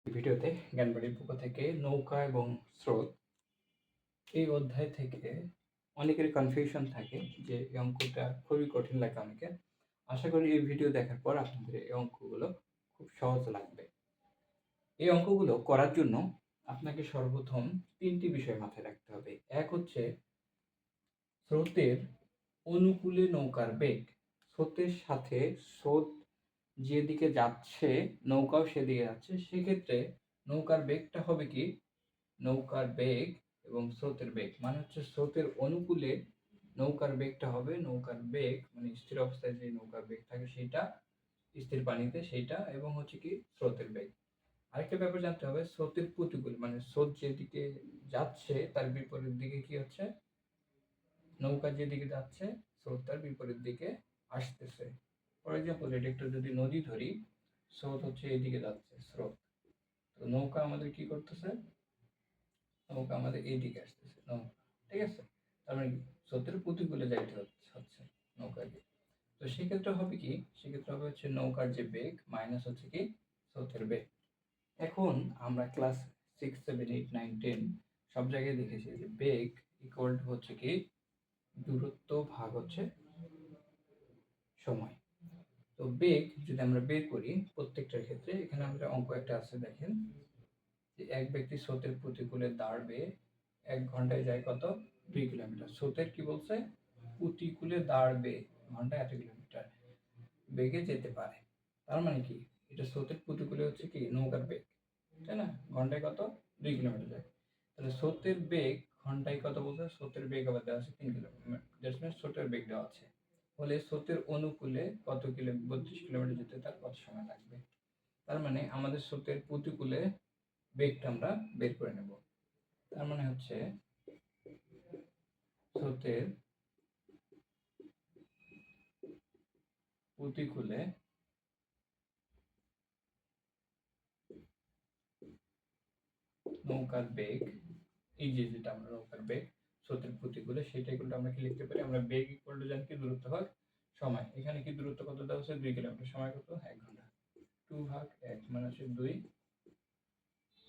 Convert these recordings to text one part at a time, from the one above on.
ভিডিওতে জ্ঞানবাড়ির পক্ষ থেকে নৌকা এবং স্রোত এই অধ্যায় থেকে অনেকের কনফিউশন থাকে যে এই অঙ্কটা খুবই কঠিন লাগে অনেকের। আশা করি এই ভিডিও দেখার পর আপনাদের এই অঙ্কগুলো খুব সহজ লাগবে। এই অঙ্কগুলো করার জন্য আপনাকে সর্বপ্রথম তিনটি বিষয় মাথায় রাখতে হবে। এক হচ্ছে স্রোতের অনুকূলে নৌকার বেগ। স্রোতের সাথে স্রোত যেদিকে যাচ্ছে নৌকাও সেদিকে যাচ্ছে, সেক্ষেত্রে নৌকার বেগটা হবে কি, নৌকার বেগ এবং স্রোতের বেগ মানে হচ্ছে স্রোতের অনুকূলে নৌকার বেগটা হবে, নৌকার বেগ মানে স্থির অবস্থায় যে নৌকার বেগ থাকে সেইটা, স্থির পানিতে সেইটা, এবং হচ্ছে কি স্রোতের বেগ। আরেকটা ব্যাপার জানতে হবে, স্রোতের প্রতিকূল মানে স্রোত যেদিকে যাচ্ছে তার বিপরীত দিকে কি হচ্ছে, নৌকা যেদিকে যাচ্ছে স্রোত তার বিপরীত দিকে আসতেছে। ফর এক্সাম্পল এটা একটু যদি নদী ধরি, স্রোত হচ্ছে এদিকে যাচ্ছে স্রোত, তো নৌকা আমাদের কি করতেছে, নৌকা আমাদের এইদিকে আসতেছে নৌকা, ঠিক আছে। তার মানে স্রোতের প্রতিকূলে যাইতে হচ্ছে নৌকাকে। তো সেক্ষেত্রে হবে কি, সেক্ষেত্রে হবে হচ্ছে নৌকার যে বেগ মাইনাস হচ্ছে কি স্রোতের বেগ। এখন আমরা ক্লাস 6, 7, 8, 9, 10 সব জায়গায় দেখেছি যে বেগ ইকুয়াল টু হচ্ছে কি দূরত্ব ভাগ হচ্ছে সময়। তো বেগ যদি আমরা বের করি প্রত্যেকটার ক্ষেত্রে, এখানে আমাদের অঙ্ক একটা আছে, দেখেন যে এক ব্যক্তি স্রোতের প্রতিকূলে দাঁড়বে 1 ঘন্টায় যায় কত, 2 কিলোমিটার। স্রোতের কি বলছে, প্রতিকূলে দাঁড়বে ঘন্টায় এত কিলোমিটার বেগে যেতে পারে। তার মানে কি, এটা স্রোতের প্রতিকূলে হচ্ছে কি নৌকার বেগ, তাই না, ঘন্টায় কত 2 কিলোমিটার যায়। তাহলে স্রোতের বেগ ঘন্টায় কত বলছে, স্রোতের বেগ আবার দেওয়া আছে 3 কিলোমিটার, দ্যাটস মিন্স স্রোতের বেগ দেওয়া আছে। ফলে স্রোতের অনুকূলে কত 32 কিলোমিটার যেতে তার কত সময় লাগবে। তার মানে আমাদের স্রোতের প্রতিকূলে বেগটা আমরা বের করে নেব। তার মানে হচ্ছে স্রোতের প্রতিকূলে নৌকার বেগ, এই যে যেটা আমরা নৌকার বেগ স্রোতের প্রতিকূলে, সেটা কিন্তু আমরা কি লিখতে পারি, আমরা বেগ ইকুয়াল টু জানি কি দূরত্ব ভাগ সময়। এখানে কি দূরত্ব কত দেওয়া হচ্ছে, 2 কিলোমিটার, সময় কত 1 ঘন্টা, 2 ভাগ 1 মানে হচ্ছে 2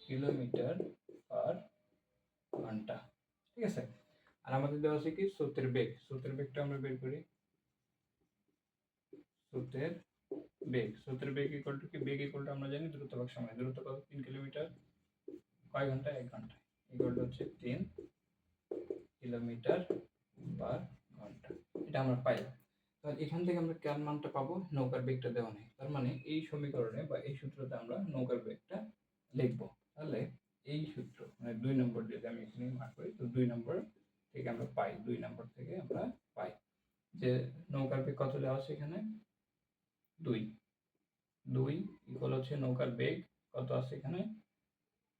কিলোমিটার পার ঘন্টা, ঠিক আছে। আর আমাদের দেওয়া আছে কি স্রোতের বেগ, স্রোতের বেগটা আমরা বের করি, স্রোতের বেগ, স্রোতের বেগ ইকুয়াল টু কি, বেগ ইকুয়াল টু আমরা জানি দূরত্ব ভাগ সময়, দূরত্ব কত 3 কিলোমিটার, কয় ঘন্টায় 1 ঘন্টায়, ইকুয়াল টু হচ্ছে 3 কিলোমিটার পার ঘন্টা। এটা আমরা পাইলাম। তাহলে এখান থেকে আমরা কার মানটা পাবো, নৌকার বেগটা দেওয়া নেই, তার মানে এই সমীকরণে বা এই সূত্রতে আমরা নৌকার বেগটা লিখবো। তাহলে এই সূত্র মানে 2 নম্বর যদি আমি এখানে মার্ক করি, তো 2 নম্বর থেকে আমরা পাই, 2 নম্বর থেকে আমরা পাই যে নৌকার বেগ কত দেওয়া আছে এখানে 2, 2 ইকুয়াল হচ্ছে নৌকার বেগ কত আছে এখানে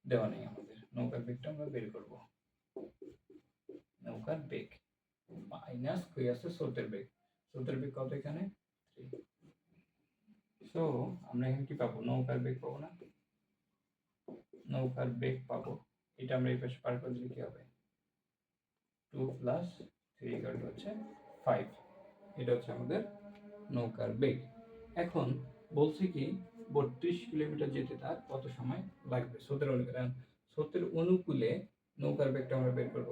দেওয়া নেই আমাদের, নৌকার বেগটা আমরা বের করব। নৌকার বেগ মাইনাস হয়ে আছে স্রোতের বেগ, স্রোতের বেগ কত এখানে 3। সো আমরা এখানে কি পাবো, নৌকার বেগ পাবো না, নৌকার বেগ পাবো, এটা আমরা এই পাশে পার করে দিলে কি হবে, 2 + 3 = হচ্ছে 5। এটা হচ্ছে আমাদের নৌকার বেগ। এখন বলছি কি 32 কিলোমিটার যেতে তার কত সময় লাগবে স্রোতের অনুকূলে। স্রোতের অনুকূলে নৌকার বেগটা আমরা বের করব,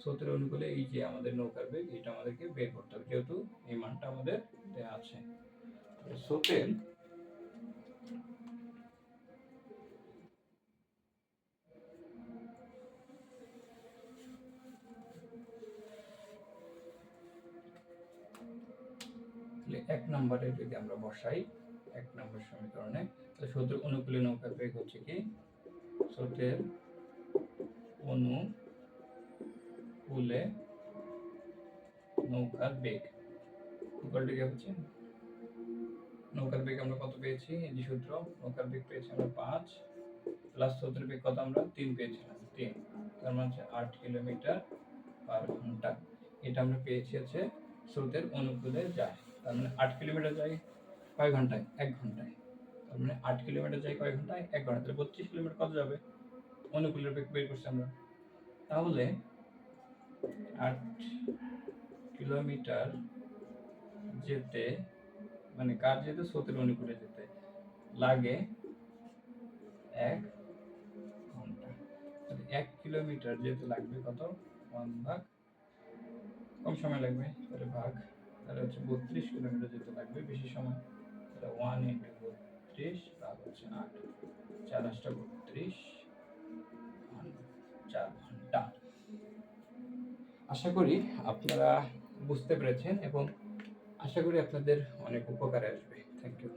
স্রোতের অনুকূলে এই যে আমাদের নৌকার বেগ, এটা আমাদেরকে বের করতে হবে, যেহেতু এই মানটা আমাদের দেওয়া আছে। স্রোতের এক নম্বরে যদি আমরা বসাই, 1 নম্বর সমীকরণে, তাহলে স্রোতের অনুকূলে নৌকার বেগ হচ্ছে কি, স্রোতের অনুকূলে নৌকার বেগ ইকুয়াল টু কি হচ্ছে, নৌকার বেগ আমরা কত পেয়েছি, এই যে সূত্র, নৌকার বেগ পেয়েছি আমরা 5 প্লাস স্রোতের বেগ কত আমরা 3 পেয়েছিলাম, 3, তার মানে হচ্ছে 8 কিলোমিটার পার ঘন্টা। এটা আমরা পেয়েছি হচ্ছে স্রোতের অনুকূলে যায়, তার মানে 8 কিলোমিটার যায় কয় ঘন্টায়, 1 ঘন্টায়। তার মানে 8 কিলোমিটার যায় কয় ঘন্টায়, 1 ঘন্টা। তাহলে 32 কিলোমিটার কত যাবে, অনুকূলের বেগ বের করছি আমরা। তাহলে 8 কিলোমিটার যেতে মানে কার যেতে, স্রোতের অনুকূলে যেতে লাগে কিলোমিটার যেহেতু লাগবে কত 1 ভাগ, কম সময় লাগবে তাহলে ভাগ, তাহলে হচ্ছে 32 কিলোমিটার যেতে লাগবে বেশি সময়, তাহলে 1 ইন্টু 32 ভাগ হচ্ছে 8, 4 8টা 32, 4 ঘন্টা। আশা করি আপনারা বুঝতে পেরেছেন এবং আশা করি আপনাদের অনেক উপকারে আসবে। Thank you.